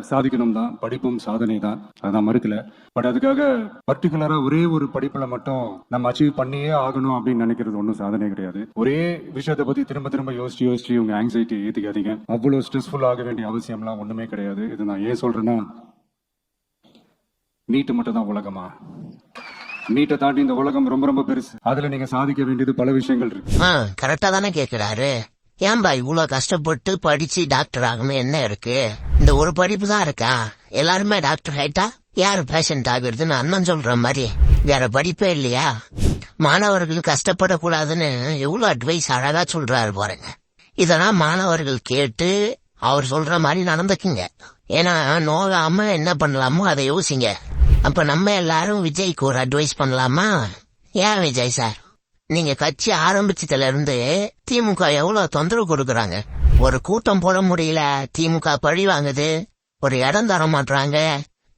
சாதிக்கணும் தான், படிப்பும் சாதனை தான், அதை நான் மறுக்கல. பட் அதுக்காக பர்டிகுலரா ஒரே ஒரு படிப்புல மட்டும் நம்ம அச்சீவ் பண்ணியே ஆகணும் அப்படின்னு நினைக்கிறது ஒன்றும் சாதனை கிடையாது. ஒரே விஷயத்தை பத்தி திரும்ப திரும்ப யோசிச்சு உங்க ஆங்ஸைட்டி ஏத்திக்காதீங்க. அவ்வளவு ஸ்ட்ரெஸ்ஃபுல் ஆக வேண்டிய அவசியம்லாம் ஒண்ணுமே கிடையாது. இது நான் ஏன் சொல்றேன்னா, நீட்டு மட்டும் தான் உலகமா? நீட்டை தாண்டி இந்த உலகம் ரொம்ப ரொம்ப பெருசு. அதுல நீங்க சாதிக்க வேண்டியது பல விஷயங்கள் இருக்கு. கரெக்டா தானே கேக்குறாரு. ஏன்பா இவ்வளவு கஷ்டப்பட்டு படிச்சு டாக்டர் ஆகணும் என்ன இருக்கு? இந்த ஒரு படிப்பு தான் இருக்கா? எல்லாருமே டாக்டர் ஆயிட்டா யாரு பேஷண்ட் ஆகுறதுன்னு அண்ணன் சொல்ற மாதிரி வேற படிப்பே இல்லையா? மாணவர்கள் கஷ்டப்படக்கூடாதுன்னு எவ்வளவு அட்வைஸ் அழகா சொல்றாரு பாருங்க. இதெல்லாம் மாணவர்கள் கேட்டு அவர் சொல்ற மாதிரி நடந்துக்குங்க. ஏன்னா நோகாம என்ன பண்ணலாமோ அதை யோசிங்க. அப்ப நம்ம எல்லாரும் விஜய்க்கு ஒரு அட்வைஸ் பண்ணலாமா? ஏன் விஜய் சார், நீங்க கட்சி ஆரம்பிச்சதுல இருந்து திமுக எவ்வளவு தொந்தரவு கொடுக்கறாங்க. ஒரு கூட்டம் போட முடியல, திமுக பழி வாங்குது. ஒரு இடம் தர மாட்டாங்க,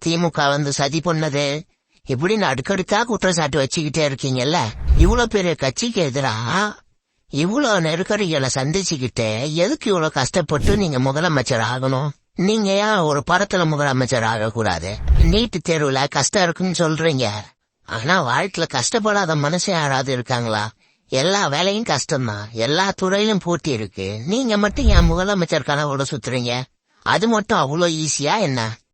திமுக சதி பண்ணது. இப்படின்னு அடுக்கடுக்கா குற்றச்சாட்டு வச்சுக்கிட்டே இருக்கீங்கல்ல. இவ்வளவு பெரிய கட்சிக்கு எதிரா இவ்வளவு நெருக்கடிகளை சந்திச்சுக்கிட்டு எதுக்கு இவ்வளவு கஷ்டப்பட்டு நீங்க முதலமைச்சர் ஆகணும்? நீங்க ஏன் ஒரு படத்துல முதலமைச்சர் ஆகக்கூடாது? நீட்டு தேர்வுல கஷ்டம் இருக்குன்னு சொல்றீங்க, ஆனா வாழ்க்கையில கஷ்டப்படாத மனுஷன் யாராவது இருக்காங்களா? எல்லா வேலையும் கஷ்டம்தான், எல்லா துறையிலும் போட்டி இருக்கு. நீங்க மட்டும் என் முதலமைச்சர் கனவோட சுத்துறீங்க. அது மட்டும் அவ்வளவு ஈஸியா என்ன?